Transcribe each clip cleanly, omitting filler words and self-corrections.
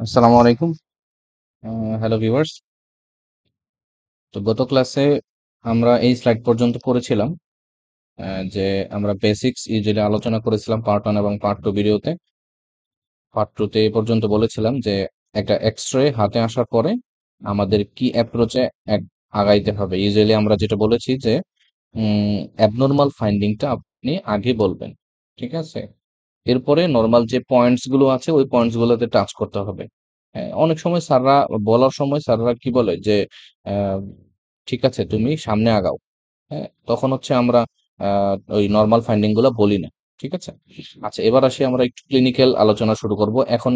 আসসালামু আলাইকুম। Hello viewers. তো গত ক্লাসে আমরা এই স্লাইড পর্যন্ত করেছিলাম, যে আমরা বেসিক্স ইউজুয়ালি আলোচনা করেছিলাম পার্ট 1 এবং পার্ট 2 ভিডিওতে। পার্ট 2 তে এ পর্যন্ত বলেছিলাম যে একটা এক্স-রে হাতে আসার পরে আমাদের কি অ্যাপ্রোচে আগাইতে হবে। ইউজুয়ালি আমরা যেটা বলেছি যে অ্যাবনরমাল ফাইন্ডিংটা আপনি আগে বলবেন। ঠিক আছে? এরপরে নরমাল যে পয়েন্টস গুলো আছে ওই পয়েন্টস গুলোতে টাচ করতে হবে। অনেক সময় স্যাররা বলার সময় স্যাররা কি বলে যে আহ, ঠিক আছে তুমি সামনে আগাও। হ্যাঁ, তখন হচ্ছে আমরা ওই নরমাল ফাইন্ডিং গুলো বলি না। ঠিক আছে? আচ্ছা, এবার আসি আমরা একটু ক্লিনিক্যাল আলোচনা শুরু করব এখন।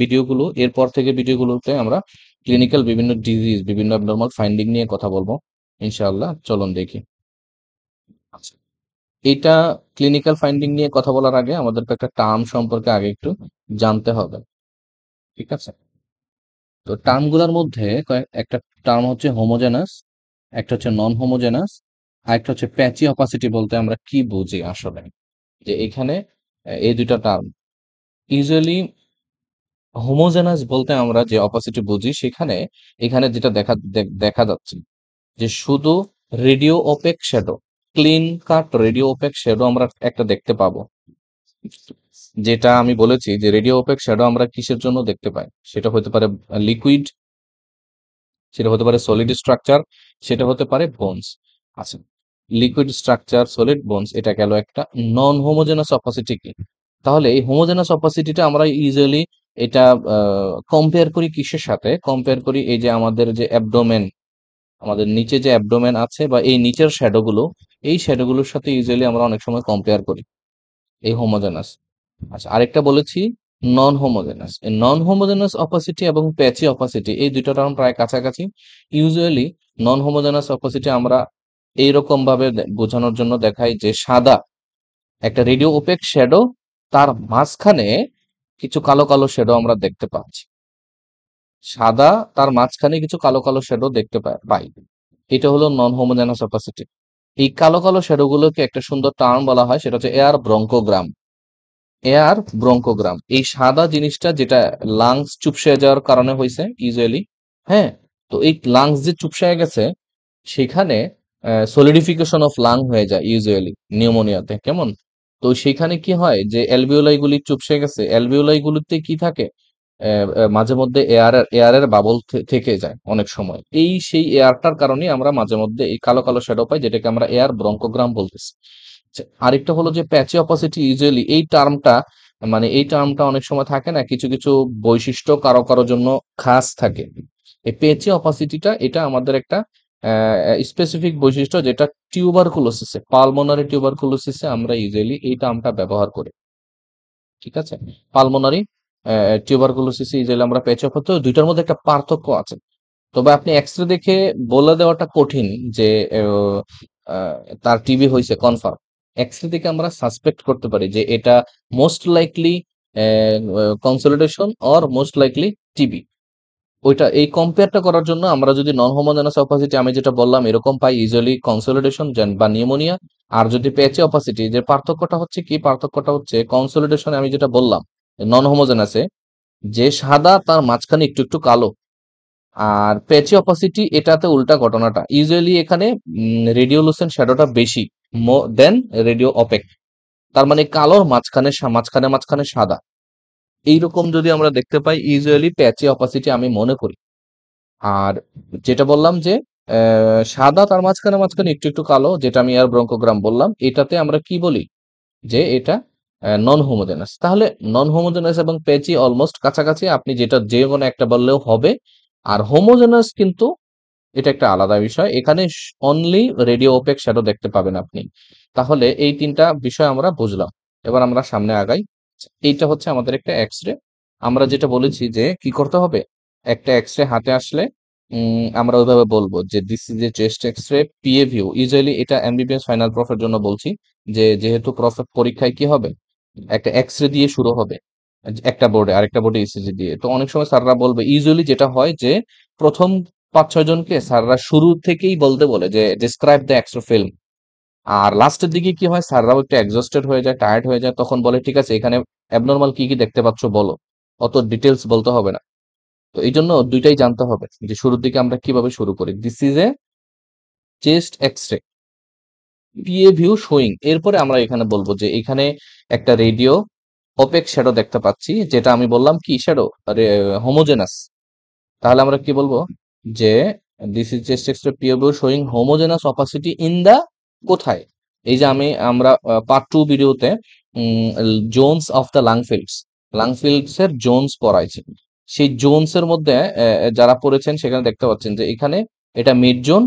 ভিডিওগুলো এরপর থেকে ভিডিওগুলোতে আমরা ক্লিনিক্যাল বিভিন্ন ডিজিজ বিভিন্ন নরমাল ফাইন্ডিং নিয়ে কথা বলবো ইনশাআল্লাহ। চলুন দেখি। আচ্ছা, এটা ক্লিনিক্যাল ফাইন্ডিং নিয়ে কথা বলার আগে আমাদেরকে একটা টার্ম সম্পর্কে আগে একটু জানতে হবে। ঠিক আছে? তো টার্মগুলোর মধ্যে একটা টার্ম হচ্ছে হোমোজেনাস, একটা হচ্ছে নন হোমোজেনাস, আর একটা হচ্ছে প্যাচি অপাসিটি। বলতে আমরা কি বুঝি আসলে, যে এখানে এই দুইটা টার্ম ইউজুয়ালি হোমোজেনাস বলতে আমরা যে অপাসিটি বুঝি সেখানে এখানে যেটা দেখা যাচ্ছে যে শুধু রেডিও ওপেক শ্যাডো, ক্লিন কাট রেডিও ওপেক শ্যাডো আমরা একটা দেখতে পাবো। যেটা আমি বলেছি যে রেডিও ওপেক শ্যাডো আমরা কিসের জন্য দেখতে পাই, সেটা হতে পারে লিকুইড, সেটা হতে পারে সলিড স্ট্রাকচার, সেটা হতে পারে বোনস। আচ্ছা, লিকুইড স্ট্রাকচার সলিড বোনস এটা গেল একটা। নন হোমোজেনাস অপাসিটি কি? তাহলে এই হোমোজেনাস অপাসিটিটা আমরা ইউজুয়ালি এটা কম্পেয়ার করি কিসের সাথে? কম্পেয়ার করি এই যে আমাদের যে অ্যাবডোমেন, আমাদের নিচে যে অ্যাবডোমেন আছে বা এই নিচের শ্যাডো গুলো, এই শ্যাডো গুলোর সাথে ইউজুয়ালি আমরা অনেক সময় কম্পেয়ার করি এই হোমোজেনাস। আচ্ছা, আরেকটা বলেছি নন হোমোজেনাস। এই নন হোমোজেনাস অপাসিটি এবং প্যাচি অপাসিটি এই দুটো টার্ম প্রায় কাছাকাছি। ইউজুয়ালি নন হোমোজেনাস অপাসিটি আমরা এইরকম ভাবে বোঝানোর জন্য দেখাই যে সাদা একটা রেডিও ওপেক শ্যাডো, তার মাঝখানে কিছু কালো কালো শ্যাডো আমরা দেখতে পাচ্ছি। সাদা, তার মাঝখানে কিছু কালো কালো শ্যাডো দেখতে পাই। এটা হলো নন হোমোজেনাস অপাসিটি। এই কালো কালো শ্যাডো গুলোকে একটা সুন্দর টার্ম বলা হয়, সেটা হচ্ছে এয়ার ব্রঙ্কোগ্রাম। এয়ার ব্রঙ্কোগ্রাম, এই সাদা জিনিসটা যেটা লাংস চুপসে যাওয়ার কারণে হয়েছে ইউজুয়ালি। হ্যাঁ, তো এই লাংস যে চুপসে গেছে সেখানে সলিডিফিকেশন অফ লাং হয়ে যায় ইউজুয়ালি নিউমোনিয়াতে। কেমন? তো সেখানে কি হয় যে অ্যালভিওলাই গুলি চুপসে গেছে, অ্যালভিওলাই গুলিতে কি থাকে, মাঝে মধ্যে এয়ারের বাবল থেকে যায় অনেক সময়। এই সেই এয়ারটার কারণে আমরা মাঝে মধ্যে এই কালো কালো শ্যাডো পাই, যেটাকে আমরা এয়ার ব্রঙ্কোগ্রাম বলতেছি। আচ্ছা, আরেকটা হলো যে প্যাচি অপাসিটি। ইউজুয়ালি এই টার্মটা, মানে এই টার্মটা অনেক সময় থাকে না, কিছু কিছু বৈশিষ্ট্য কারো কারো জন্য খাস থাকে। এই প্যাচি অপাসিটিটা এটা আমাদের একটা স্পেসিফিক বৈশিষ্ট্য, যেটা টিউবারকুলোসিসে, পালমোনারি টিউবারকুলোসিসে আমরা ইউজুয়ালি এই টার্মটা ব্যবহার করি। ঠিক আছে? পালমোনারি টিউবারকুলোসিসে ইউজুয়ালি আমরা প্যাচি অপাসিটি, দুইটার মধ্যে একটা পার্থক্য আছে। তবে আপনি এক্সরে দেখে বলে দেওয়াটা কঠিন যে আহ, আহ, তার টিবি হয়েছে কনফার্ম। এক্সরে দেখে আমরা সাসপেক্ট করতে পারি যে এটা most likely consolidation or most likely TB. ওইটা এই কম্পেয়ারটা করার জন্য আমরা যদি নন হোমোজেনাস অপাসিটি আমি যেটা বললাম এরকম পাই, ইউজুয়ালি কনসলিডেশন বা নিউমোনিয়া। আর যদি প্যাচে অপাসিটি, যে পার্থক্যটা হচ্ছে কি, পার্থক্যটা হচ্ছে কনসলিডেশনে আমি যেটা বললাম নন হোমোজেনাসে যে সাদা, তার মাঝখানে একটু একটু কালো। আর প্যাচি অপাসিটি এটাতে উল্টা ঘটনাটা, ইউজুয়ালি এখানে রেডিওলুসেন্ট শ্যাডোটা বেশি দেন রেডিও অপেক। তার মানে কালোর মাঝখানে মাঝখানে মাঝখানে সাদা। এইরকম যদি আমরা দেখতে পাই ইউজুয়ালি প্যাচি অপাসিটি আমি মনে করি। আর যেটা বললাম যে সাদা, তার মাঝখানে মাঝখানে একটু একটু কালো, যেটা আমি আর ব্রঙ্কোগ্রাম বললাম, এটাতে আমরা কি বলি যে এটা নন হোমোজেনাস। তাহলে নন হোমোজেনাস এবং প্যাচি অলমোস্ট কাছাকাছি, আপনি যেটা যে কোনো একটা বললেও হবে। আর হোমোজেনাস কিন্তু এটা একটা আলাদা বিষয়, এখানে অনলি রেডিও ওপেক শ্যাডো দেখতে পাবেন আপনি। তাহলে এই তিনটা বিষয় আমরা বুঝলাম। এবার আমরা সামনে আগাই। এইটা হচ্ছে আমাদের একটা এক্সরে। আমরা যেটা বলেছি যে কি করতে হবে, একটা এক্সরে হাতে আসলে আমরা ওইভাবে বলবো যে this is a chest X-ray PA view. Usually এটা এমবিবিএস ফাইনাল প্রফের জন্য বলছি, যে যেহেতু প্রফ পরীক্ষায় কি হবে, একটা এক্সরে দিয়ে শুরু হবে, একটা বোর্ডে আরেকটা বোর্ডে ইসিজি দিয়ে। তো অনেক সময় স্যাররা বলবে, ইউজুয়ালি যেটা হয় যে প্রথম 5-6 জনকে স্যাররা শুরু থেকেই বলতে বলে যে ডিসক্রাইব দ্য এক্সরে ফিল্ম। আর লাস্টের দিকে কি হয়, স্যাররাও একটু এক্সস্টেড হয়ে যায়, টায়ার্ড হয়ে যায়, তখন বলে ঠিক আছে এখানে অ্যাবনর্মাল কি কি দেখতে পাচ্ছ বলো, অত ডিটেলস বলতে হবে না। তো এই জন্য দুইটাই জানতে হবে যে শুরুর দিকে আমরা কিভাবে শুরু করি। This is a chest X-ray PA view showing. এরপরে আমরা এখানে বলবো যে এখানে একটা রেডিও ওপেক শ্যাডো দেখতে পাচ্ছি, যেটা আমি বললাম কি শ্যাডো, হোমোজেনাস। তাহলে আমরা কি বলবো যে this is chest X-ray PA view showing homogenous opacity in the কোথায়। এই যে আমরা পার্ট 2 ভিডিওতে জোনস অফ দ্য লাংফিল্ডস এর জোনস পড়াইছি। সেই জোনস এর মধ্যে যারা পড়েছেন সেখানে দেখতে পাচ্ছেন যে এখানে এটা মিড জোন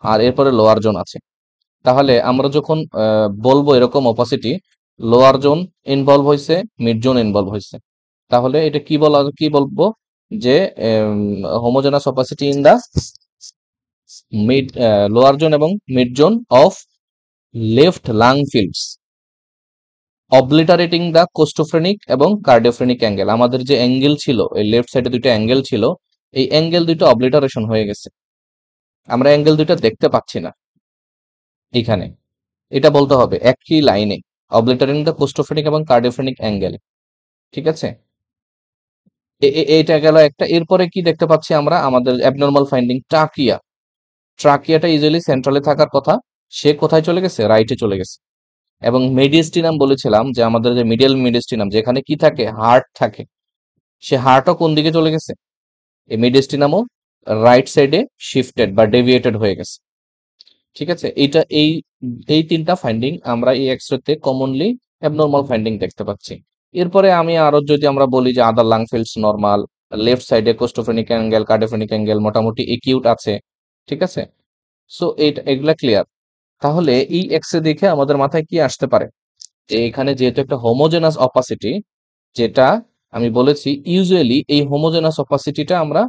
আর এরপরে লোয়ার জোন আছে। তাহলে আমরা যখন বলবো এরকম অপাসিটি লোয়ার জোন ইনভলভ হয়েছে, মিড জোন ইনভলভ হয়েছে, তাহলে এটা কি বলবো যে homogenous opacity in the mid lower zone এবং mid zone of left lung fields obliterating the costophrenic এবং কার্ডিওফ্রেনিক অ্যাঙ্গেল। আমাদের যে অ্যাঙ্গেল ছিল, এই লেফট সাইডে দুইটা অ্যাঙ্গেল ছিল, এই অ্যাঙ্গেল দুইটা অবলিটারেশন হয়ে গেছে, আমরা অ্যাঙ্গেল দুইটা দেখতে পাচ্ছি না এখানে। এটা বলতে হবে একই লাইনে অবলিটারিং দ্য কোস্টোফ্রেনিক এবং কার্ডিওফ্রেনিক অ্যাঙ্গেল। ঠিক আছে, এইটা গেল একটা। এরপরে কি দেখতে পাচ্ছি আমরা আমাদের অ্যাবনর্মাল ফাইন্ডিং ট্রাকিয়াটা ইউজুয়ালি সেন্ট্রালে থাকার কথা, সে কোথায় চলে গেছে, রাইটে চলে গেছে। এবং মেডিস্টিনাম বলেছিলাম যে আমাদের যে মিডিয়াল মেডিস্টিনাম যেখানে কি থাকে, হার্ট থাকে, সে হার্টও কোন দিকে চলে গেছে, এই মেডিস্টিনামও রাইট সাইডে শিফটেড বা ডেভিয়েটেড হয়ে গেছে। ঠিক আছে, এই তিনটা ফাইন্ডিং আমরা এই এক্সরেতে কমনলি অ্যাবনর্মাল ফাইন্ডিং দেখতে পাচ্ছি। এরপরে আমি আরো যদি আমরা বলি যে আদার লাং ফিল্ডস নরমাল, লেফট সাইডে কোস্টোফ্রেনিক অ্যাঙ্গেল কার্ডিওফ্রেনিক অ্যাঙ্গেল মোটামুটি একিউট আছে। ঠিক আছে, সো এগুলা ক্লিয়ার। তাহলে এই এক্সরে দেখে আমাদের মাথায় কি আসতে পারে যে এখানে যেহেতু একটা হোমোজেনাস অপাসিটি, যেটা আমি বলেছি ইউজুয়ালি এই হোমোজেনাস অপাসিটিটা আমরা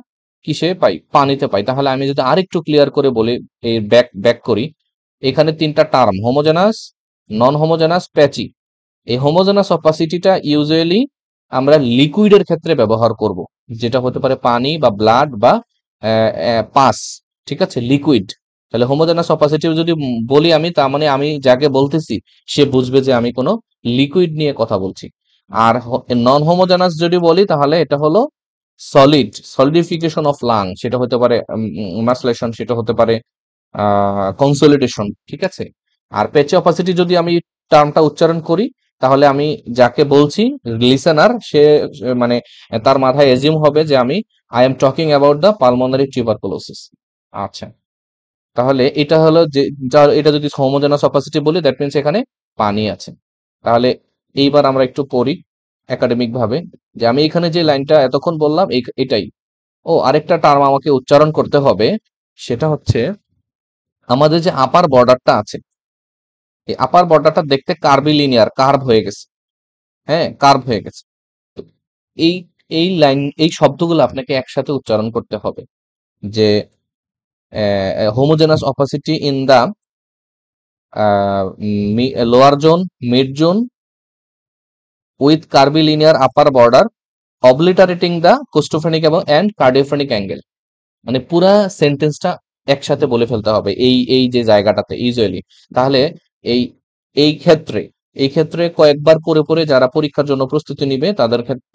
কিসে পাই, পানিতে পাই। তাহলে আমি যদি আরেকটু ক্লিয়ার করে বলি, এই ব্যাক করি, এখানে তিনটা টার্ম হোমোজেনাস, নন হোমোজেনাস, প্যাচি। এই হোমোজেনাস অপাসিটিটা ইউজুয়ালি আমরা লিকুইডের ক্ষেত্রে ব্যবহার করব, যেটা হতে পারে পানি বা ব্লাড বা পাস। ঠিক আছে, লিকুইড। তাহলে হোমোজেনাস অপাসিটি যদি বলি আমি, তার মানে আমি যাকে বলতেছি সে বুঝবে যে আমি কোনো লিকুইড নিয়ে কথা বলছি। আর নন হোমোজেনাস যদি বলি তাহলে এটা হলো সলিডিফিকেশন অফ লাং, সেটা হতে পারে মাসলেশন, সেটা হতে পারে কনসোলিডেশন। ঠিক আছে, আর প্যাচি অপাসিটি যদি আমি টার্মটা উচ্চারণ করি তাহলে আমি যাকে বলছি লিসেনার সে মানে তার মাথায় এজিউম হবে যে আমি I am talking about the pulmonary tuberculosis. আচ্ছা, তাহলে এটা হলো যে এটা যদি হোমোজেনাস অপাসিটি বলি দ্যাট মিনস এখানে পানি আছে। তাহলে এইবার আমরা একটু পড়ি একাডেমিক ভাবে যে আমি এখানে যে লাইনটা এতক্ষণ বললাম এটাই। ও আরেকটা টার্ম আমাকে উচ্চারণ করতে হবে, সেটা হচ্ছে আমাদের যে আপার বর্ডারটা আছে, এই আপার বর্ডারটা দেখতে কার্ভিলিনিয়ার, কার্ভ হয়ে গেছে। হ্যাঁ, কার্ভ হয়ে গেছে। তো এই এই শব্দগুলো আপনাকে একসাথে উচ্চারণ করতে হবে যে homogenous opacity in the lower zone, mid zone with curvilinear upper border obliterating the costophrenic এবং অ্যান্ড কার্ডিওফ্রেনিক অ্যাঙ্গেল। মানে পুরা সেন্টেন্সটা একসাথে বলে ফেলতে হবে এই যে জায়গাটাতে ইউজুয়ালি। তাহলে এই এই ক্ষেত্রে কয়েকবার পড়ে যারা পরীক্ষার জন্য প্রস্তুতি নিবে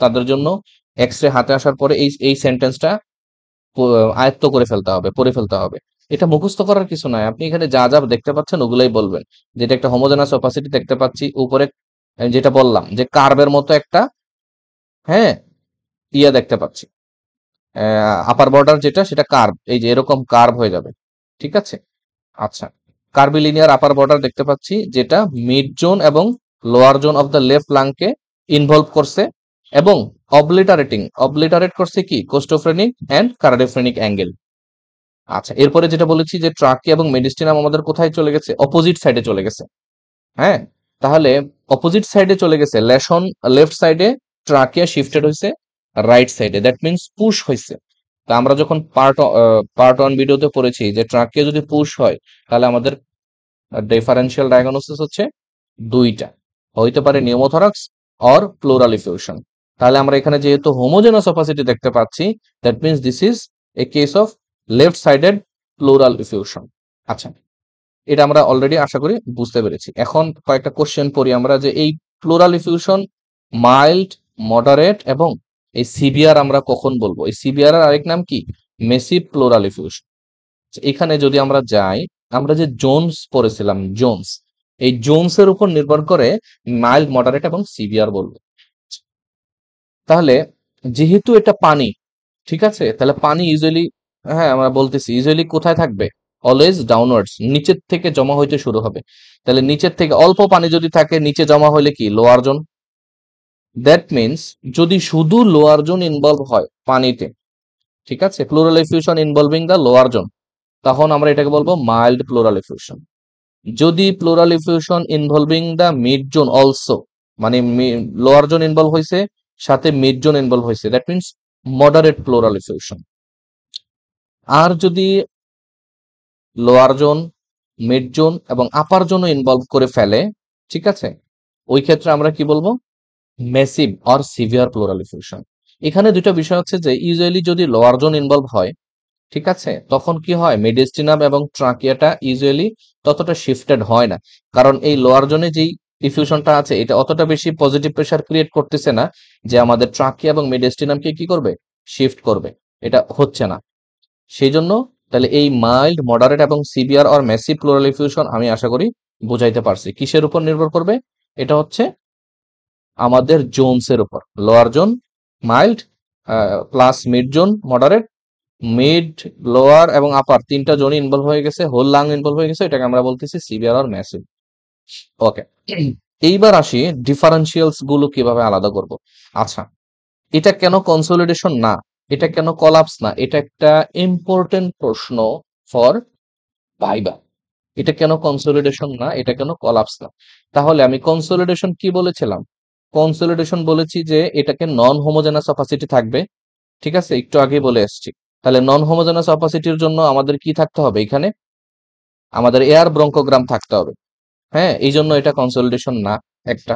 তাদের জন্য এক্সরে হাতে আসার পরে এই সেন্টেন্সটা আয়ত্ত করে ফেলতে হবে, পড়ে ফেলতে হবে। এটা মুখস্থ করার কিছু নয়, আপনি এখানে যা যা দেখতে পাচ্ছেন ওগুলাই বলবেন। যেটা একটা হোমোজেনাস অপাসিটি দেখতে পাচ্ছি উপরে, যেটা বললাম যে কার্ভের মতো একটা, হ্যাঁ, দেখতে পাচ্ছি আপার বর্ডার যেটা সেটা কার্ভ, এই যে এরকম কার্ভ হয়ে যাবে। ঠিক আছে, আচ্ছা, কার্ভিলিনিয়ার আপার বর্ডার দেখতে পাচ্ছি যেটা মিড জোন এবং lower zone of the left লাংকে ইনভলভ করছে এবং অবলিটারেট করছে কি, কোস্টোফ্রেনিক এন্ড কার্ডিওফ্রেনিক অ্যাঙ্গেল। আচ্ছা, এরপরে যেটা বলেছি যে ট্রাকিয়া এবং মেডিস্টিনাম আমাদের কোথায় চলে গেছে, অপোজিট সাইডে চলে গেছে। হ্যাঁ, তাহলে অপোজিট সাইডে চলে গেছে, লেশন লেফট সাইডে, ট্রাকিয়া শিফটেড হয়েছে রাইট সাইডে, দ্যাট মিনস পুশ হয়েছে। তা আমরা যখন পার্ট 1 ভিডিওতে পড়েছি যে ট্রাকিয়া যদি পুশ হয় তাহলে আমাদের ডিফারেন্সিয়াল ডায়াগনোসিস হচ্ছে দুইটা, হইতে পারে নিউমোথরাক্স অর প্লুরাল ইফিউশন। তাহলে আমরা এখানে যেহেতু হোমোজেনাস অপাসিটি দেখতে পাচ্ছি, that means this is a case of left sided pleural effusion. আচ্ছা, এটা আমরা অলরেডি আশা করি বুঝতে পেরেছি। এখন কয়েকটা কোশ্চেন পড়ি আমরা যে এই প্লুরাল ইফিউশন মাইল্ড, মডারেট এবং এই সিভিআর আমরা কখন বলবো? এই সিভিআর এর আরেক নাম কি? Massive pleural effusion. এখানে যদি আমরা যাই, আমরা যে জোনস পড়েছিলাম, জোনস, এই জোনসের উপর নির্ভর করে মাইল্ড, মডারেট এবং সিভিয়ার বলবো। তাহলে যেহেতু এটা পানি, ঠিক আছে, তাহলে পানি ইউজুয়ালি, হ্যাঁ আমরা বলতেছি, ইউজুয়ালি কোথায় থাকবে? অলওয়েজ ডাউনওয়ার্ডস, নিচের থেকে জমা হইতে শুরু হবে। তাহলে নিচের থেকে অল্প পানি যদি থাকে, নিচে জমা হইলে কি? Lower zone. দ্যাট মিনস যদি শুধু লোয়ার জোন ইনভলভ হয় পানিতে, ঠিক আছে, pleural effusion involving the lower zone, তখন আমরা এটাকে বলবো মাইল্ড প্লুরাল ইফিউশন। যদি pleural effusion involving the mid zone also, মানে লোয়ার জোন ইনভলভ হয়েছে সাথে মিড জোন ইনভলভ হয়েছে, that means moderate pleural effusion. আর যদি লোয়ার জোন, মিড জোন এবং আপার জোনও ইনভলভ করে ফেলে, ঠিক আছে, ওই ক্ষেত্রে আমরা কি বলবো? Massive or severe pleural effusion. এখানে দুটো বিষয় হচ্ছে যে ইউজুয়ালি যদি লোয়ার জোন ইনভলভ হয়, ঠিক আছে, তখন কি হয়? মেডিস্টিনাম এবং ট্রাকিয়াটা ইউজুয়ালি ততটা শিফটেড হয় না, কারণ এই লোয়ার জোনে যেই ডিফিউশনটা আছে এটা অতটা বেশি পজিটিভ প্রেসার ক্রিয়েট করতেছে না যে আমাদের ট্রাকিয়া এবং মেডিস্টিনামকে কি করবে? শিফট করবে। এটা হচ্ছে না। সেই জন্য তাহলে এই মাইল্ড, মডারেট এবং severe or massive pleural effusion আমি আশা করি বুঝাইতে পারছি। কিসের উপর নির্ভর করবে? এটা হচ্ছে আমাদের জোনসের উপর। Lower zone mild, plus mid zone moderate, mid, lower এবং আপার তিনটা জোনই ইনভলভ হয়ে গেছে, হোল লাং ইনভলভ হয়ে গেছে, এটাকে আমরা বলতেছি সিভিয়ার আর ম্যাসিভ। ওকে, এইবার আসি ডিফারেন্সিয়ালস গুলো কিভাবে আলাদা করব। আচ্ছা, এটা কেন কনসোলিডেশন না, এটা কেন কলাপস না, এটা একটা ইম্পর্টেন্ট প্রশ্ন ফর ভাইবা। এটা কেন কনসোলিডেশন না, এটা কেন কলাপস না? তাহলে আমি কনসোলিডেশন কি বলেছিলাম? কনসোলিডেশন বলেছি যে এটাকে নন হোমোজেনাস অপাসিটি থাকবে, ঠিক আছে, একটু আগে বলে এসেছি। তাহলে নন হোমোজেনাস অপাসিটির জন্য আমাদের কি থাকতে হবে? এখানে আমাদের এয়ার ব্রঙ্কোগ্রাম থাকতে হবে। হ্যাঁ, এই জন্য এটা কনসোলিডেশন না একটা।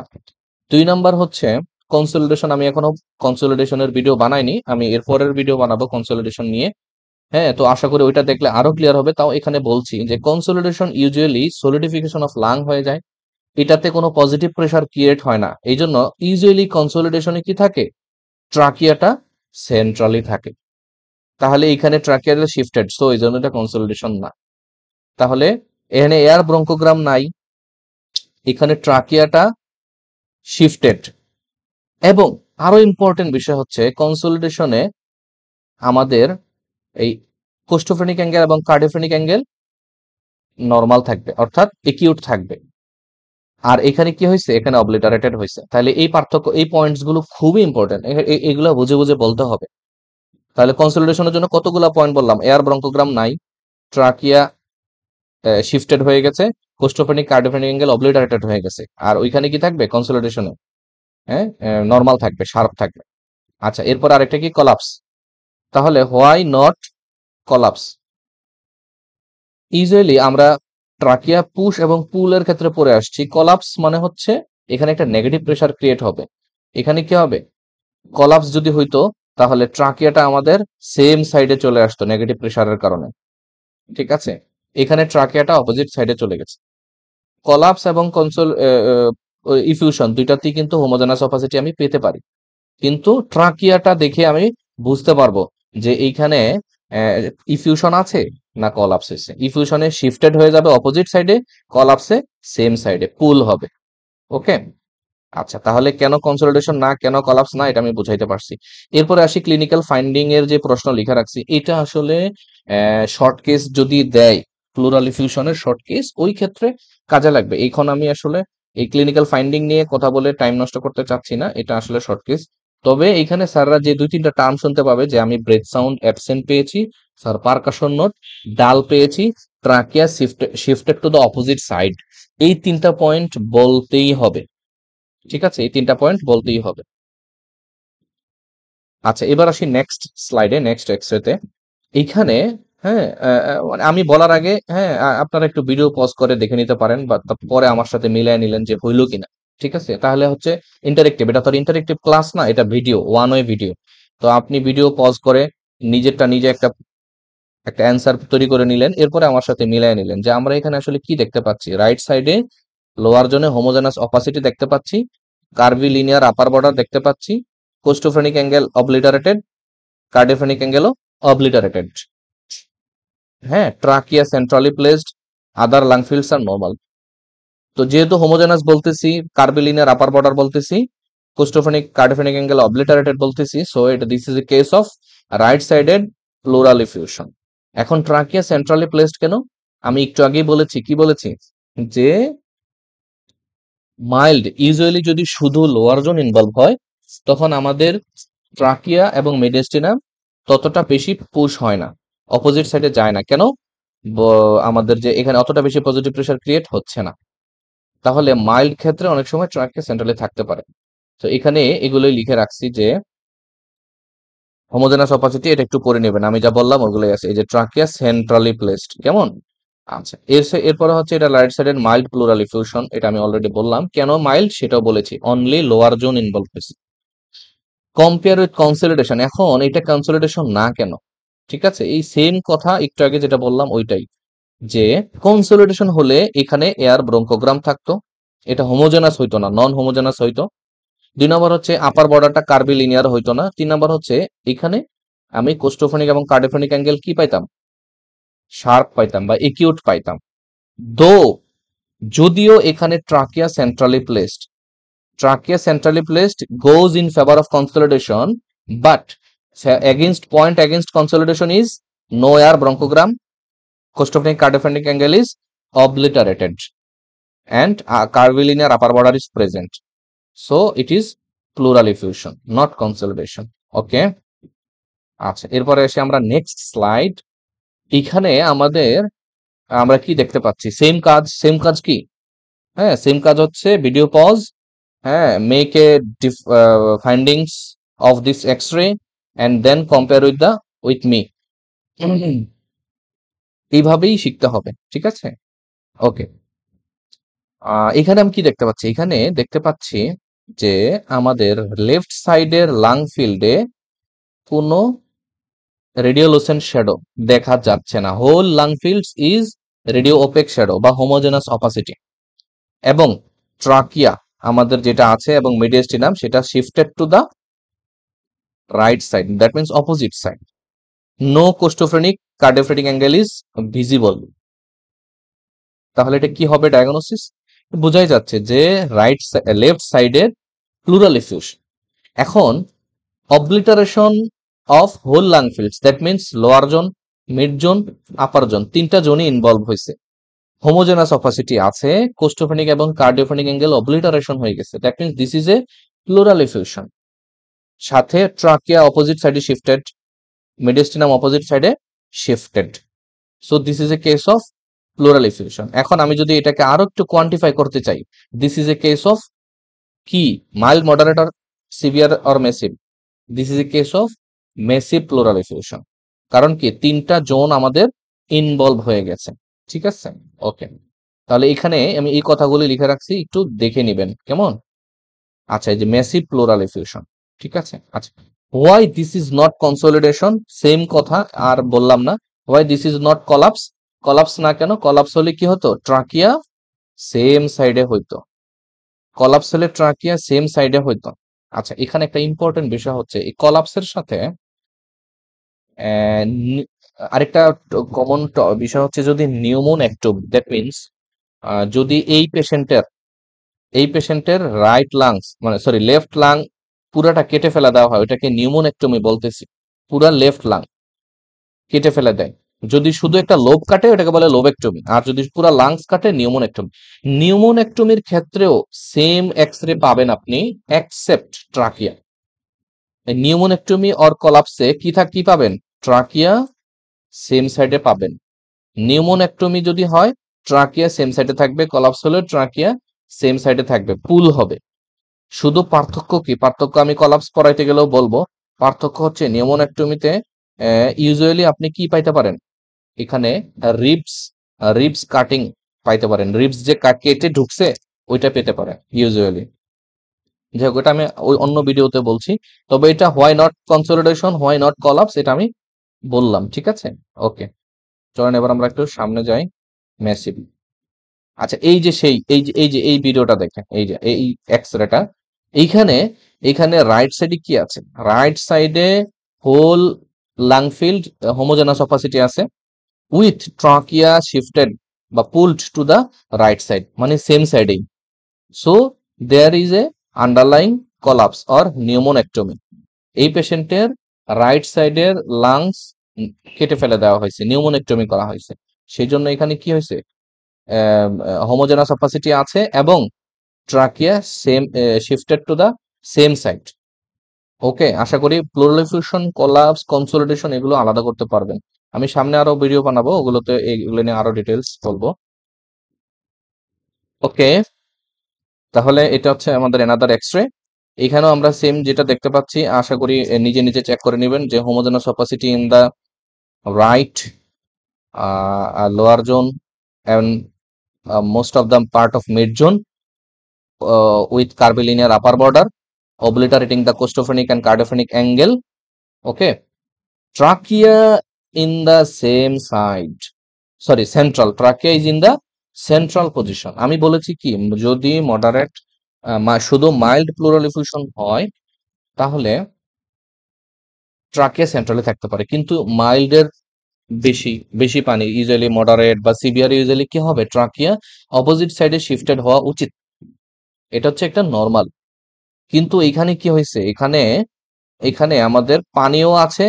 2 নাম্বার হচ্ছে কনসোলিডেশন, আমি এখনো কনসোলিডেশনের ভিডিও বানাইনি, আমি এরপরের ভিডিও বানাবো কনসোলিডেশন নিয়ে। হ্যাঁ, তো আশা করি ওইটা দেখলে আরো ক্লিয়ার হবে। তাও এখানে বলছি যে consolidation usually solidification of lung হয়ে যায়, এটাতে কোনো পজিটিভ প্রেসার ক্রিয়েট হয় না। এই জন্য ইউজুয়ালি কনসোলিডেশনে কি থাকে? ট্রাকিয়াটা সেন্ট্রালি থাকে। তাহলে এখানে ট্রাকিয়াটা শিফটেড, সো এই জন্য এটা কনসোলিডেশন না। তাহলে এখানে এয়ার ব্রঙ্কোগ্রাম নাই, এখানে ট্রাকিয়াটা শিফটেড। এবং আরো ইম্পর্টেন্ট বিষয় হচ্ছে কনসোলিডেশনে আমাদের এই কোস্টোফ্রেনিক অ্যাঙ্গেল এবং কার্ডিওফ্রেনিক অ্যাঙ্গেল নর্মাল থাকবে, অর্থাৎ একিউট থাকবে। আর এখানে কি হয়েছে? এখানে অবলিটারেটেড হয়েছে। তাহলে এই পার্থক্য, এই পয়েন্টস গুলো খুবই ইম্পর্টেন্ট, এগুলো বুঝে বুঝে বলতে হবে। তাহলে কনসোলিডেশনের জন্য কতগুলো পয়েন্ট বললাম? এয়ার ব্রঙ্কোগ্রাম নাই, ট্রাকিয়া শিফটেড হয়ে গেছে, কোস্টোফেনিক কার্ডিওফেনিক অ্যাঙ্গেল অবলিটারেটেড হয়ে গেছে। আর ওইখানে কি থাকবে? কনসোলিডেশনে হ্যাঁ নর্মাল থাকবে, শার্প থাকবে। আচ্ছা, এরপর আরেকটা কি? কলাপস। তাহলে হোয়াই নট কলাপস? ইউজুয়ালি আমরা ট্রাকিয়া পুশ এবং পুলের ক্ষেত্রে পড়ে আসছি। কলাপস মানে হচ্ছে এখানে একটা নেগেটিভ প্রেসার ক্রিয়েট হবে। এখানে কি হবে? কলাপস যদি হইতো তাহলে ট্রাকিয়াটা আমাদের সেম সাইডে চলে আসতো নেগেটিভ প্রেসারের কারণে, ঠিক আছে। এখানে ট্রাকিয়াটা অপোজিট সাইডে চলে গেছে। কলাপস এবং ইফিউশন দুইটাতেই কিন্তু হোমোজেনাস অপাসিটি আমি পেতে পারি, কিন্তু ট্রাকিয়াটা দেখে আমি বুঝতে পারবো যে এইখানে ইফিউশন আছে না কলাপস হয়েছে। ইফিউশনে শিফটেড হয়ে যাবে অপোজিট সাইডে, কলাপসে সেম সাইডে পুল হবে। ওকে, আচ্ছা, তাহলে কেন কনসোলিডেশন না, কেন কলাপস না, এটা আমি বুঝাইতে পারছি। এরপরে আসি ক্লিনিক্যাল ফাইন্ডিং এর যে প্রশ্ন লিখা রাখছি, এটা আসলে শর্ট কেস যদি দেয়, প্লুরাল ইফিউশনের শর্ট কেস, ওই ক্ষেত্রে কাজে লাগবে। এখন আমি আসলে এই ক্লিনিক্যাল ফাইন্ডিং নিয়ে কথা বলে টাইম নষ্ট করতে চাচ্ছি না, এটা আসলে শর্ট কেস। তবে এখানে স্যাররা যে 2-3টা টার্ম শুনতে পাবে, যে আমি ব্রেথ সাউন্ড অ্যাবসেন্ট পেয়েছি, স্যার পারকাশন নোট ডাল পেয়েছি, trachea shifted to the opposite side, এই 3টা পয়েন্ট বলতেই হবে, ঠিক আছে, এই 3টা পয়েন্ট বলতেই হবে। আচ্ছা, এবার আসি নেক্সট স্লাইডে, নেক্সট এক্সরেতে। এইখানে হ্যাঁ মানে আমি বলার আগে হ্যাঁ আপনারা একটু ভিডিও পজ করে দেখে নিতে পারেন, বা পরে আমার সাথে মিলিয়ে নিলেন যে হইলো কিনা, ঠিক আছে। তাহলে হচ্ছে ইন্টারেক্টিভ, এটা তো ইন্টারেক্টিভ ক্লাস না, এটা ভিডিও, ওয়ান ওয়ে ভিডিও। তো আপনি ভিডিও পজ করে নিজেরটা নিজে একটা একটা অ্যান্সার তৈরি করে নিলেন, এরপরে আমার সাথে মিলিয়ে নিলেন যে আমরা এখানে আসলে কি দেখতে পাচ্ছি। রাইট সাইডে লোয়ার জোনে হোমোজেনাস অপাসিটি দেখতে পাচ্ছি, কার্ভি লিনিয়ার আপার বর্ডার দেখতে পাচ্ছি, কোস্টোফ্রেনিক অ্যাঙ্গেল অবলিটারেটেড, কার্ডিওফ্রেনিক অ্যাঙ্গেলও অবলিটারেটেড। হ্যাঁ, trachea centrally placed, other lung fields are normal. তো যেহেতু হোমোজেনাস বলতেছি, কার্বিলিনিয়ার আপার বর্ডার বলতেছি, কোস্টোফ্রেনিক কার্ডিওফ্রেনিক অ্যাঙ্গেল অবলিটারেটেড বলতেছি, সো এটা this is a case of right sided plural effusion. এখন ট্রাকিয়া সেন্ট্রালি প্লেসড কেন? আমি একটু আগেই বলেছি, কি বলেছি, যে মাইল্ড ইউজুয়ালি যদি শুধু লোয়ার জোন ইনভলভ হয় তখন আমাদের ট্রাকিয়া এবং মেডিস্টিনাম ততটা বেশি পুশ হয় না, অপোজিট সাইডে যায় না। কেন? আমাদের যে এখানে অতটা বেশি পজিটিভ প্রেশার ক্রিয়েট হচ্ছে না। তাহলে মাইল্ড ক্ষেত্রে অনেক সময় ট্রাকিয়া সেন্ট্রালে থাকতে পারে। তো এখানে এগুলোই লিখে রাখছি যে হোমোজেনাস অপাসিটি, এটা একটু পড়ে নেবেন, আমি যা বললাম ওগুলোই আছে। এই যে ট্রাকিয়া সেন্ট্রালি প্লেসড, কেমন? আচ্ছা, এরপরে হচ্ছে এটা রাইট সাইডের মাইল্ড প্লুরাল ইফিউশন, এটা আমি অলরেডি বললাম। কেন মাইল্ড সেটাও বলেছি, অনলি লোয়ার জোন ইনভলভ হয়েছে। কম্পেয়ার উইথ কনসলিডেশন, এখন এটা কনসলিডেশন না কেন? ঠিক আছে, এই সেম কথা একটু আগে যেটা বললাম ওইটাই, যে কনসলিডেশন হলে এখানে এয়ার ব্রঙ্কোগ্রাম থাকতো, এটা হোমোজেনাস হইতো না, নন হোমোজেনাস হইতো। 2 নম্বর হচ্ছে আপার বর্ডারটা কার্বিলিনিয়ার হইতো না। 3 নম্বর হচ্ছে এখানে আমি কোস্টোফোনিক এবং কার্ডিওফোনিক অ্যাঙ্গেল কি পাইতাম? শার্প পাইতাম বা একিউট পাইতাম। দো যদিও এখানে trachea centrally placed, trachea centrally placed goes in favor of consolidation, but point against consolidation is no air bronchogram, costophonic cardiophonic angle is obliterated, and curvilinear upper border is present. So it is pleural effusion, not consolidation. Okay, আচ্ছা, এরপরে এসে আমরা next slide. এখানে আমরা কি দেখতে পাচ্ছি? Same কাজ কি? হ্যাঁ, সেম কাজ হচ্ছে ভিডিও পজ, হ্যাঁ, make a findings of this X-ray and then compare with me. এইভাবেই শিখতে হবে, ঠিক আছে? ওকে, এখানে আমি কি দেখতে পাচ্ছি? এখানে দেখতে পাচ্ছি যে আমাদের লেফট সাইডের লাং ফিল্ডে কোনো রেডিওলুসেন্ট শ্যাডো দেখা যাচ্ছে না। Whole lung fields is radio opaque shadow বা হোমোজেনাস অপাসিটি। এবং ট্রাকিয়া আমাদের যেটা আছে এবং মিডিয়াস্টিনাম সেটা shifted to the right side, that means opposite side. No costophonic cardiophotic angle is visible. তাহলে এটা কি হবে ডায়াগনোসিস? বোঝাই যাচ্ছে যে লেফট সাইডের প্লুরাল ইফিউশন। এখন obliteration of whole lung fields, that means lower zone, mid zone, upper zone, তিনটা জোনই ইনভলভ হয়েছে। হোমোজেনাস অপাসিটি আছে, কোস্টোফোনিক এবং কার্ডিওফোনিক অ্যাঙ্গেল অবলিটারেশন হয়ে গেছে, that means this is a pleural effusion. সাথে ট্রাকিয়া অপোজিট সাইডে শিফটেড, মেডিস্টিনাম অপোজিট সাইডে shifted. So this is a case of pleural effusion. এখন আমি যদি এটাকে আরো একটু কোয়ান্টিফাই করতে চাই, this is a case of কি? Mild, moderate or severe or massive? This is a case of massive pleural effusion. কারণ কি? তিনটা জোন আমাদের ইনভলভ হয়ে গেছে, ঠিক আছে? ওকে, তাহলে এখানে আমি এই কথাগুলি লিখে রাখছি, একটু দেখে নিবেন, কেমন? আচ্ছা, এই যে মেসিভ প্লুরাল ইফিউশন, ঠিক আছে? আচ্ছা, why this is not consolidation? Same কথা, আর বললাম না। Why this is not collapse? Collapse না কেন? কলাপস হলে কি হতো? ট্রাকিয়া সেম সাইডে হইতো। কলাপস হলে ট্রাকিয়া সেম সাইডে হইতো। আচ্ছা, এখানে একটা ইম্পর্টেন্ট বিষয় হচ্ছে এই কলাপসের সাথে আরেকটা কমন বিষয় হচ্ছে যদি নিউমোনেক্টমি, দ্যাট মিনস যদি এই পেশেন্টের রাইট লাংস, মানে সরি লেফট লাং পুরাটা কেটে ফেলা দেওয়া হয়, ওটাকে নিউমোনেক্টমি বলতেছি। পুরা লেফট লাং কেটে ফেলে দেয়। যদি শুধু একটা লোব কাটে ওটাকে বলে লোবেক্টমি, আর যদি পুরা লাংস কাটে নিউমোনেক্টমি। নিউমোনেক্টমির ক্ষেত্রেও সেম এক্স-রে পাবেন আপনি, এক্সেপ্ট ট্রাকিয়া। নিউমোনেক্টমি অর কলাপসে কি পাবেন? ট্রাকিয়া সেম সাইডে পাবেন। নিউমোনেক্টমি যদি হয় ট্রাকিয়া সেম সাইডে থাকবে, কলাপস হলে ট্রাকিয়া সেম সাইডে থাকবে, পুল হবে। শুধু পার্থক্য কি? পার্থক্য আমি কলাপস পড়াইতে গেলেও বলবো। পার্থক্য হচ্ছে নিউমোনেক্টমিতে ইউজুয়ালি আপনি কি পাইতে পারেন? এখানে রিবস কাটিং পাইতে পারেন, রিবস যে কেটে ঢুকছে ওইটা পেতে পারেন ইউজুয়ালি। যাই হোক, এটা আমি ওই অন্য ভিডিওতে বলছি। তবে এটা why not consolidation, why not collapse, এটা আমি বললাম, ঠিক আছে? ওকে, চলেন এবার আমরা একটু সামনে যাই। ম্যাসিভ। আচ্ছা, এই যে এই ভিডিওটা দেখেন, এই যে এই এক্স-রেটা, এইখানে এখানে রাইট সাইডে কি আছে? রাইট সাইডে whole lung field homogenous opacity আছে উইথ ট্রাকিয়া শিফটেড বা pulled to the right side, মানে সেম সাইডেই। So there is a underlying collapse or pneumonectomy. এই পেশেন্টের রাইট সাইডের লাংস কেটে ফেলে দেওয়া হয়েছে, নিউমোনেক্টমি করা হয়েছে। সেই জন্য এখানে কি হয়েছে? হোমোজেনাস অপাসিটি আছে এবং trachea same shifted to the same side. Okay, আশা করি প্লুরাল এফিউশন, কোলাপস, কনসোলিডেশন এগুলো আলাদা করতে পারবেন। আমি সামনে আরো ভিডিও বানাবো, ওগুলোতে এগুলো নিয়ে আরো ডিটেলস বলবো। ওকে, তাহলে এটা হচ্ছে আমাদের এনাদার এক্সরে। এখানেও আমরা সেম যেটা দেখতে পাচ্ছি, আশা করি নিজে নিজে চেক করে নেবেন যে homogenous opacity in the right lower zone and most of the part of mid zone with curvilinear upper border obliterating the costophonic and cardophonic angle. Okay, trachea in the same side, sorry central, trachea is in the central position. আমি বলেছি কি, যদি moderate শুধু mild plural এফিউশন হয় তাহলে trachea সেন্ট্রালে থাকতে পারে, কিন্তু মাইল্ডের বেশি বেশি পানি ইউজুয়ালি মডারেট বা সিভিয়ার ইউজুয়ালি কি হবে, ট্রাকিয়া অপোজিট সাইডে শিফটেড হওয়া উচিত। এটা হচ্ছে একটা নর্মাল। কিন্তু এখানে কি হয়েছে, এখানে এখানে আমাদের পানিও আছে।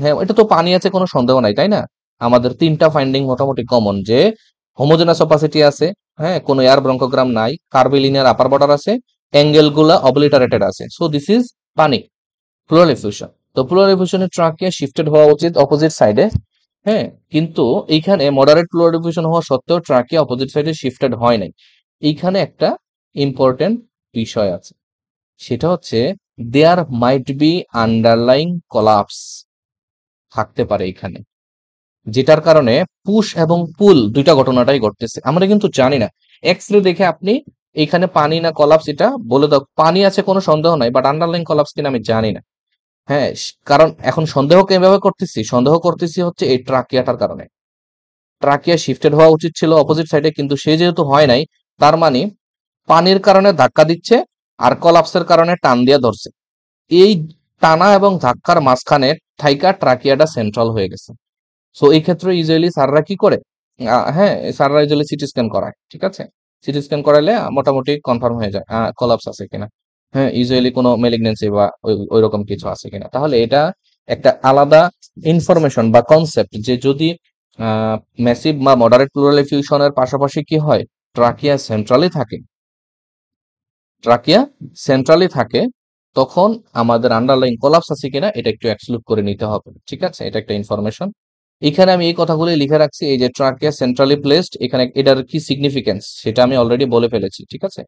হ্যাঁ, এটা তো পানি আছে, কোনো সন্দেহ নাই, তাই না? আমাদের তিনটা ফাইন্ডিং মোটামুটি কমন, যে হোমোজেনাস অপাসিটি আছে, হ্যাঁ, কোনো এয়ার ব্রঙ্কোগ্রাম নাই, কার্ভিলিনিয়ার আপার বর্ডার আছে, অ্যাঙ্গেল গুলা অবলিটারেটেড আছে। সো দিস ইজ পানি, প্লুরাল এফিউশন। তো প্লুরাল এফিউশনের ট্রাকিয়া শিফটেড হওয়া উচিত অপোজিট সাইডে। হ্যাঁ, কিন্তু এইখানে মডারেট প্লুরাল এফিউশন হওয়া সত্ত্বেও ট্রাকিয়া অপোজিট সাইডে শিফটেড হয় নাই। এইখানে একটা ইম্পর্টেন্ট বিষয় আছে, সেটা হচ্ছে দেয়ার মাইট বি আন্ডারলাইং কোলাপস থাকতে পারে এখানে, যেটার কারণে পুশ এবং পুল দুইটা ঘটনাটাই ঘটতেছে। আমরা কিন্তু জানি না, এক্স-রে দেখে আপনি এখানে পানি না কলাপস এটা বলে দাও। পানি আছে কোনো সন্দেহ নাই, বাট আন্ডারলাইং কলাপস কিনা আমি জানি না। হ্যাঁ, কারণ এখন সন্দেহ কিভাবে করতেছি, সন্দেহ করতেছি হচ্ছে এই ট্রাকিয়াটার কারণে। ট্রাকিয়া শিফটেড হওয়া উচিত ছিল অপোজিট সাইডে, কিন্তু সে যেহেতু হয় নাই, তার মানে পানির কারণে ধাক্কা দিচ্ছে আর কলাপসের কারণে টান দিয়ে ধরছে। এই টানা এবং ধাক্কার মাঝখানে থাইকা ট্রাকিয়াটা সেন্ট্রাল হয়ে গেছে। সো এই ক্ষেত্রে ইউজুয়ালি স্যাররা কি করে, হ্যাঁ স্যাররা ইউজুয়ালি সিটি স্ক্যান করায়, ঠিক আছে? সিটি স্ক্যান করাইলে মোটামুটি কনফার্ম হয়ে যায় কলাপস আছে কিনা, হ্যাঁ ইউজুয়ালি কোনো মেলিগনেন্সি বা ওই রকম কিছু আছে কিনা। তাহলে এটা একটা আলাদা ইনফরমেশন বা কনসেপ্ট, যে যদি ম্যাসিভ বা মডারেট প্লুরাল এফিউশনের পাশাপাশি কি হয়, ট্রাকিয়া সেন্ট্রালি থাকে, ট্রাকিয়া সেন্ট্রালি থাকে, তখন আমাদের আন্ডারলাইন কোলাপস আছে কিনা এটা একটু এক্সক্লুড করে নিতে হবে, ঠিক আছে? এটা একটা ইনফরমেশন। এখানে আমি এই কথাগুলো লিখে রাখছি, এই যে ট্রাকিয়া সেন্ট্রালি প্লেসড, এখানে এটার কি সিগনিফিকেন্স সেটা আমি অলরেডি বলে ফেলেছি, ঠিক আছে?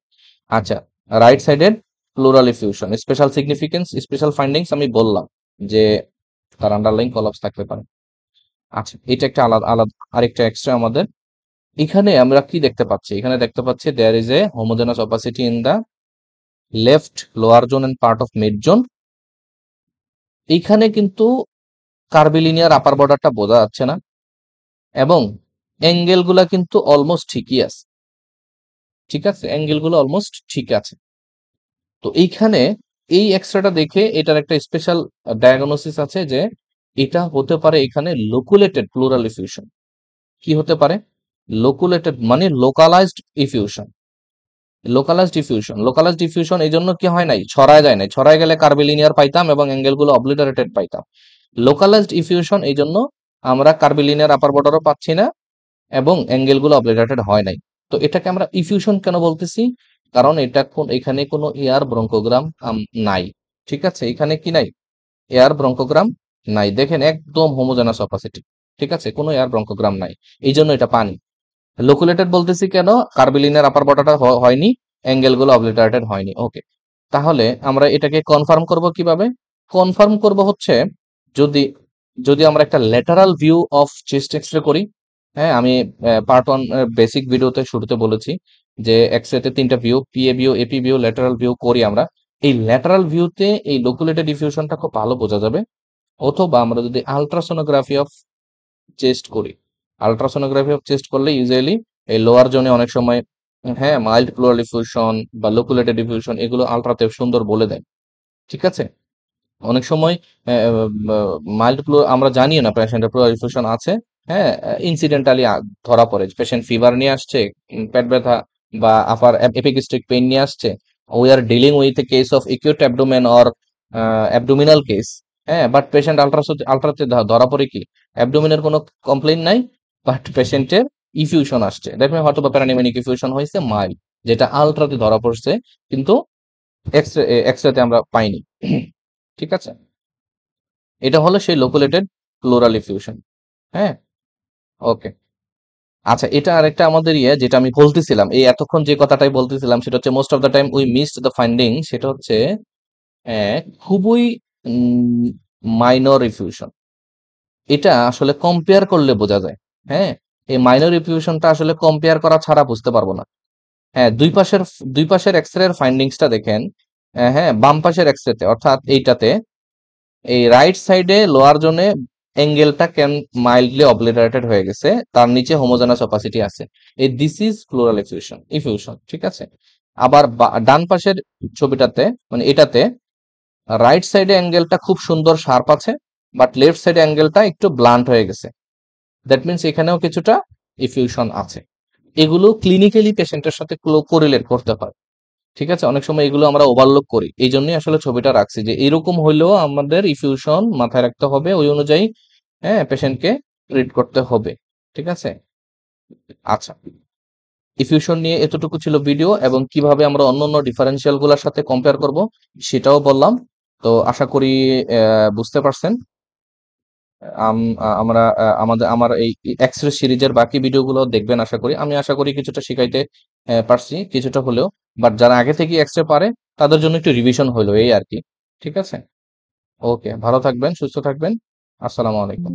আচ্ছা, right sided pleural effusion special significance, special findings আমি বললাম যে তার আন্ডারলাইন কোলাপস থাকতে পারে। আচ্ছা, এটা একটা আলাদা আলাদা আরেকটা এক্সট্রা আমাদের। এখানে আমরা কি দেখতে পাচ্ছি, এখানে দেখতে পাচ্ছি there is a homogenous opacity in the left lower zone and part of mid zone. এইখানে কিন্তু কার্ভিলিনিয়ার আপার বর্ডারটা বোঝা যাচ্ছে না, এবং অ্যাঙ্গেল গুলা কিন্তু অলমোস্ট ঠিকই আছে, ঠিক আছে? অ্যাঙ্গেল গুলো অলমোস্ট ঠিক আছে। তো এইখানে এই এক্সট্রাটা দেখে এটার একটা স্পেশাল ডায়াগনোসিস আছে, যে এটা হতে পারে এখানে লোকুলেটেড প্লুরাল ইফিউশন। কি হতে পারে? লোকুলেটেড মানে লোকালাইজড ইফিউশন। লোকালাইজড ডিফিউশন এই জন্য কি হয় নাই, ছড়ায় যায় নাই, ছড়ায় গেলে কার্ভিলিনিয়ার পাইতাম এবং অ্যাঙ্গেল গুলো অবলিটারেটেড পাইতাম। লোকালাইজড ইফিউশন এই জন্য আমরা কার্ভিলিনিয়ার আপার বর্ডারও পাচ্ছি না এবং অ্যাঙ্গেল গুলো অবলিটারেটেড হয় নাই। তো এটাকে আমরা ইফিউশন কেন বলতেছি, কারণ এটা এখানে কোনো এয়ার ব্রঙ্কোগ্রাম নাই, ঠিক আছে? এখানে কি নাই, এয়ার ব্রঙ্কোগ্রাম নাই। দেখেন একদম হোমোজেনাস অপাসিটি, ঠিক আছে? কোনো এয়ার ব্রঙ্কোগ্রাম নাই, এই জন্য এটা পানি। লোকুলেটেড বলতেছি কেন, কার্ভিলিনিয়ার আপার বর্ডারটা হয়নি, অ্যাঙ্গেল গুলো অবলিটারেটেড হয়নি। ওকে, তাহলে আমরা এটাকে কনফার্ম করব কিভাবে? কনফার্ম করব হচ্ছে, যদি যদি আমরা একটা lateral view of chest X-ray করি। হ্যাঁ, আমি পার্ট 1 বেসিক ভিডিওতে শুরুতে বলেছি যে এক্সরেতে তিনটা view, PA view, AP view, lateral view করি আমরা। এই ল্যাটারাল ভিউতে এই লোকুলেটেড ডিফিউশনটা খুব ভালো বোঝা যাবে। অথবা আমরা যদি আলট্রাসোনোগ্রাফি অফ চেস্ট করি, আলট্রাসোনোগ্রাফি অফ চেস্ট করলে ইউজুয়ালি এই লোয়ার জোনে অনেক সময়, হ্যাঁ, মাইল্ড প্লুরাল ডিফিউশন বা লোকুলেটেড ডিফিউশন এগুলো আলট্রাতে সুন্দর বলে দেয়। ঠিক আছে? অনেক সময় মাইল্ড ফ্লু আমরা জানিও না পেশেন্টের প্লুরাল ইনফেকশন আছে। হ্যাঁ, ইনসিডেন্টালি ধরা পড়ে পেশেন্ট ফিভার নিয়ে আসছে, পেট ব্যথা বা আপার এপিগ্যাস্ট্রিক পেইন নিয়ে আসছে। We are dealing with a case of acute abdomen or abdominal case. হ্যাঁ, বাট পেশেন্ট আলট্রাতে ধরা পড়ে কি অ্যাবডোমিনের কোনো কমপ্লেইন নাই, বাট পেশেন্টের ইফিউশন আসছে, দ্যাট মিন হয়তো বা প্যারানিমেনিক ইফিউশন হয়েছে মাইল্ড, যেটা আলট্রাতে ধরা পড়ছে কিন্তু এক্সরেতে আমরা পাইনি। ঠিক আছে, এটা হলো সেই লোকুলেটেড প্লুরাল ইফিউশন। হ্যাঁ, ওকে। আচ্ছা, এটা আরেকটা আমাদের যেটা আমি বলতেছিলাম, এই এতক্ষণ যে কথাটাই বলতেছিলাম সেটা হচ্ছে most of the time we missed the finding, সেটা হচ্ছে খুবই মাইনর ইফিউশন। এটা আসলে কম্পেয়ার করলে বোঝা যায়। হ্যাঁ, এই মাইনর ইফিউশনটা আসলে কম্পেয়ার করা ছাড়া বুঝতে পারবো না। হ্যাঁ, দুই পাশের এক্সরে এর ফাইন্ডিংসটা দেখেন। হ্যাঁ, বাম পাশের এক্সরেতে অর্থাৎ এইটাতে এই রাইট সাইডে লোয়ার জোনে অ্যাঙ্গেলটা মাইল্ডলি অবলিটারেটেড হয়ে গেছে, তার নিচে হোমোজেনাস অপাসিটি আছে। এই দিস ইজ প্লুরাল ইফিউশন, ঠিক আছে। আবার ডান পাশের ছবিটাতে মানে এটাতে রাইট সাইডে অ্যাঙ্গেলটা খুব সুন্দর শার্প আছে, বাট লেফট সাইডে অ্যাঙ্গেলটা একটু ব্লান্ট হয়ে গেছে। দ্যাট মিনস এখানেও কিছুটা ইফিউশন আছে। এগুলো ক্লিনিক্যালি পেশেন্টের সাথে কোরিলেট করতে হয়। ঠিক আছে, অনেক সময় এগুলো আমরা ওভারলোক করি, এই জন্যই আসলে ছবিটা রাখছি যে এরকম হইলেও আমাদের ইফিউশন মাথায় রাখতে হবে, ওই অনুযায়ী হ্যাঁ পেশেন্টকে ট্রিট করতে হবে। ঠিক আছে, আচ্ছা, ইফিউশন নিয়ে এতটুকু ছিল ভিডিও, এবং কিভাবে আমরা অন্যান্য ডিফারেন্সিয়াল গুলোর সাথে কম্পেয়ার করব সেটাও বললাম। তো আশা করি বুঝতে পারছেন। আমরা আমার এই এক্সরে সিরিজের বাকি ভিডিওগুলো দেখবেন আশা করি। আমি আশা করি কিছুটা শিখাইতে পারছি কিছুটা হলেও, বাট যারা আগে থেকে এক্সরে পারে তাদের জন্য একটু রিভিশন হলো এই আর কি। ঠিক আছে, ওকে, ভালো থাকবেন, সুস্থ থাকবেন। আসসালামু আলাইকুম।